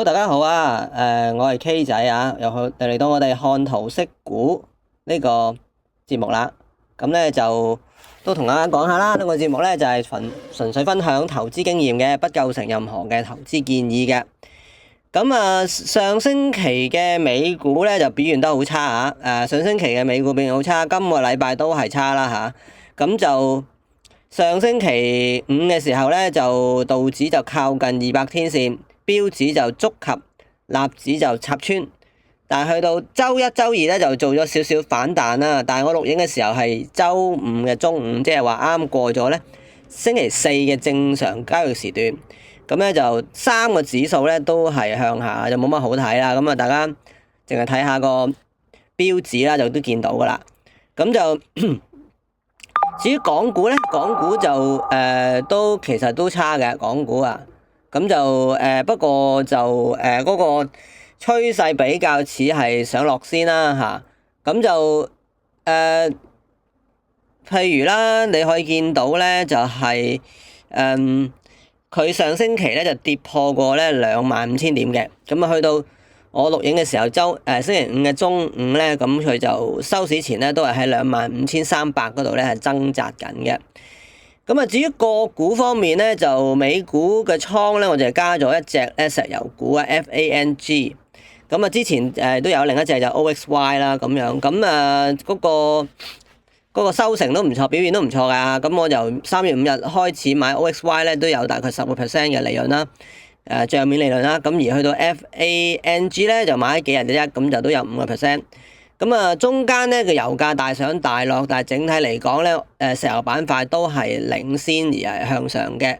好，大家好啊！我係 K 仔啊，又嚟到我哋看圖識股呢個節目啦。咁咧就都同大家講下啦。呢個節目咧就係純粹分享投資經驗嘅，不構成任何嘅投資建議嘅。咁啊，上星期嘅美股咧就表現得好差啊！上星期嘅美股表現好差，今個禮拜都係差啦嚇。咁就上星期五嘅時候咧，就道指就靠近200天線。標指就觸及，納指就插穿，但係去到周一、周二咧就做咗少少反彈啦。但係我錄影嘅時候係周五嘅中午，即係話啱過咗咧星期四嘅正常交易時段。咁咧就三個指數咧都係向下，就冇乜好睇啦。咁啊，大家淨係睇下個標指啦，就都見到噶啦。咁就至於港股咧，港股就都其實都差嘅，港股啊。咁就不過就嗰個趨勢比較似係上落先啦嚇。咁就譬如啦，你可以見到咧就係佢上星期咧就跌破過咧25,000點嘅。咁啊去到我錄影嘅時候星期五嘅中午咧，咁佢就收市前咧都係喺25,300嗰度咧係掙扎緊嘅。咁啊，至於個股方面咧，就美股嘅倉咧，我就加咗一隻咧石油股啊 FANG。咁啊，之前都有另一隻就 OXY 啦咁樣。咁啊，嗰個收成都唔錯，表現都唔錯噶。咁我由3月5日開始買 OXY 咧，都有大概10%嘅利潤啦，帳面利潤啦。咁而去到 FANG 咧，就買咗幾日嘅啫，咁就都有5%。咁啊，中間咧個油價大上大落，但係整體嚟講咧，石油板塊都係領先而係向上嘅。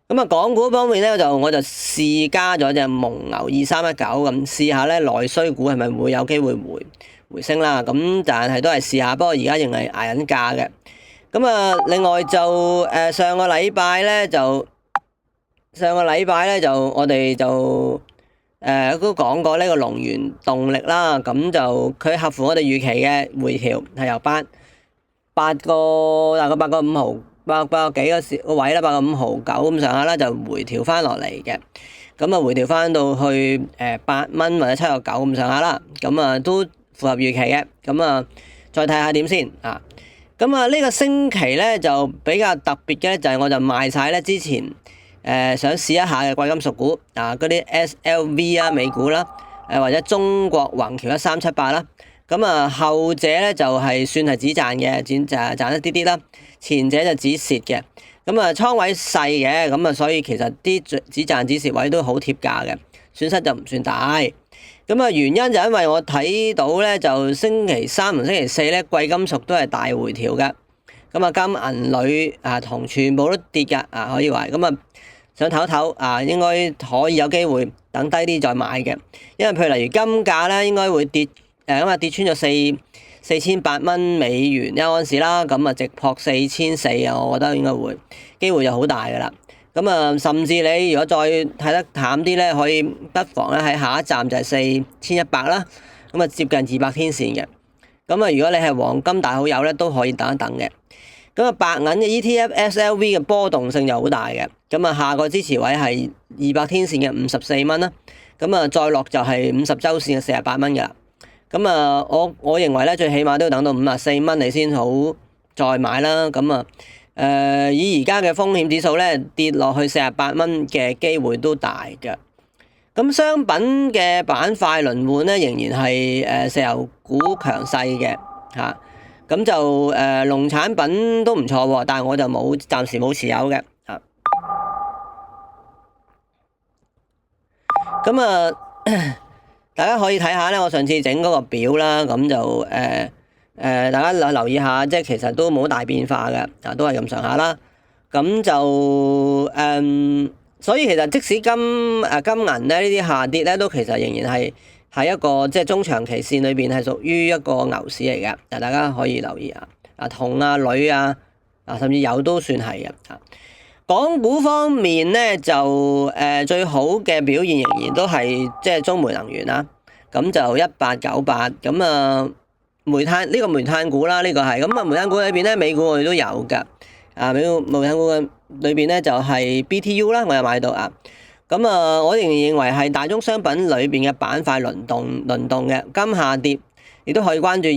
咁啊，港股方面咧，我就試加咗隻蒙牛2319咁試下咧，內需股係咪會有機會回升啦？咁但係都係試下，不過而家仍係捱緊價嘅。咁啊，另外就上個禮拜咧就我哋就都講過呢個龍源動力啦，咁就佢合乎我哋預期嘅回調係由大概8個5毫8個幾個位啦，8個5毫9咁上下啦，就回調翻落嚟嘅。咁啊，回調翻到去8蚊或者7個9咁上下啦，咁啊都符合預期嘅。咁啊，再睇下點先啊。咁啊，呢個星期咧就比較特別嘅咧，就係我就賣晒咧之前想試一下嘅貴金屬股啊，嗰啲 SLV 啊美股啦，或者中國宏橋1378啦，咁啊後者咧就係算係止賺嘅，賺一啲啲啦，前者就止蝕嘅。咁啊倉位細嘅，咁啊所以其實啲止賺止蝕位都好貼價嘅，損失就唔算大。咁啊原因就因為我睇到咧就星期三同星期四咧貴金屬都係大回調嘅，咁啊金銀鋁啊銅全部都跌㗎啊，可以話咁啊。想唞唞啊，應該可以有機會等低啲再買嘅，因為譬如例如金價咧，應該會跌跌穿咗4,800美元一盎司啦，咁啊直撲4,400啊，我覺得應該會機會就好大噶啦。咁啊，甚至你如果再睇得淡啲咧，可以不妨咧喺下一站就係4,100啦，咁啊接近200天線嘅。咁啊，如果你係黃金大好友咧，都可以等一等嘅。咁啊，白銀嘅 ETF SLV 嘅波動性就好大嘅。咁啊，下個支持位係200天線嘅54蚊啦。咁啊，再落就係50週線嘅48蚊噶啦。咁啊，我認為咧，最起碼都要等到54蚊你先好再買啦。咁啊，以而家嘅風險指數咧，跌落去48蚊嘅機會都大嘅。咁商品嘅板塊輪換咧，仍然係石油股強勢嘅嚇。咁就農產品都唔錯喎，但係我就暫時冇持有嘅嚇。咁啊，大家可以睇下咧，我上次整嗰個表啦，咁就大家留意下，即係其實都冇大變化嘅，啊都係咁上下啦。咁就所以其實即使金銀咧呢啲下跌咧，都其實仍然係一個即係中長期線裏邊係屬於一個牛市嚟嘅，大家可以留意下。銅啊、鋁啊，甚至油都算係嘅。港股方面咧就最好嘅表現仍然都係即係中煤能源啦。咁就1898咁啊，煤炭股啦，呢個係咁啊，煤炭股裏邊咧，美股我哋都有㗎。煤炭股嘅裏邊咧就係 BTU 啦，我有買到啊。咁啊，我仍然認為係大宗商品裏邊嘅板塊輪動嘅。金下跌，亦都可以關注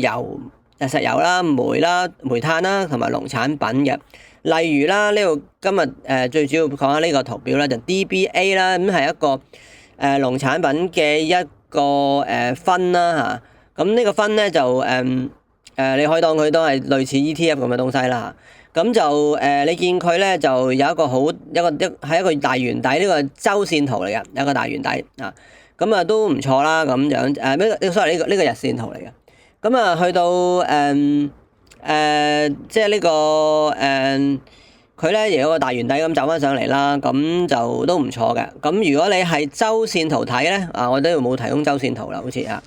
石油啦、煤啦、煤炭啦同埋農產品嘅。例如啦，呢度今日最主要講下呢個圖表咧，就 DBA 啦，咁係一個農產品嘅一個分啦嚇。咁呢個分咧就你可以當佢都係類似 ETF 咁嘅東西啦。咁就你見佢咧就有一個係一個大圓底，呢個周線圖嚟嘅，有一個大圓底啊。咁啊都唔錯啦，咁樣sorry 呢個日線圖嚟嘅。咁啊去到即係呢個佢咧亦有個大圓底咁走翻上嚟啦，咁就都唔錯嘅。咁如果你係周線圖睇咧，我都冇提供周線圖啦，好似啊。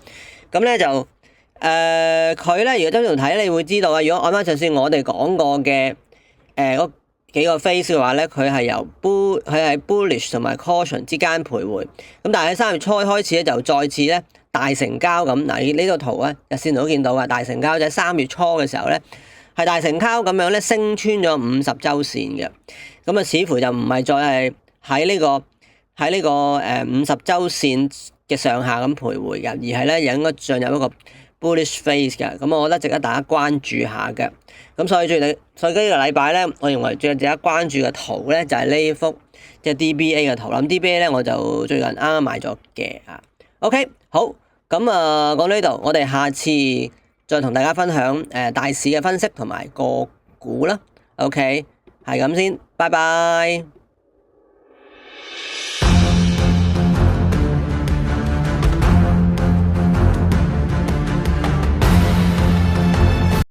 咁咧就佢咧如果周線圖睇，你會知道啊。如果按翻上次我哋講過嘅嗰幾個 phase 嘅話咧，佢係佢係 bullish 同埋 caution 之間徘徊。咁但係喺3月初開始咧，就再次咧大成交咁。嗱，呢個圖啊，日線圖都見到噶，大成交就喺3月初嘅時候咧，係大成交咁樣咧升穿咗50週線嘅。咁啊，似乎就唔係再係喺呢個50週線嘅上下咁徘徊嘅，而係咧應該進入一個 bullish phase 嘅。咁我覺得值得大家關注下嘅。咁所以呢個禮拜咧，我認為最值得關注嘅圖咧就係呢幅即係 DBA 嘅圖啦。DBA 咧我就最近啱啱買咗嘅啊。OK， 好，咁啊講到呢度，我哋下次再同大家分享大市嘅分析同埋個股啦。OK，係咁先，拜拜。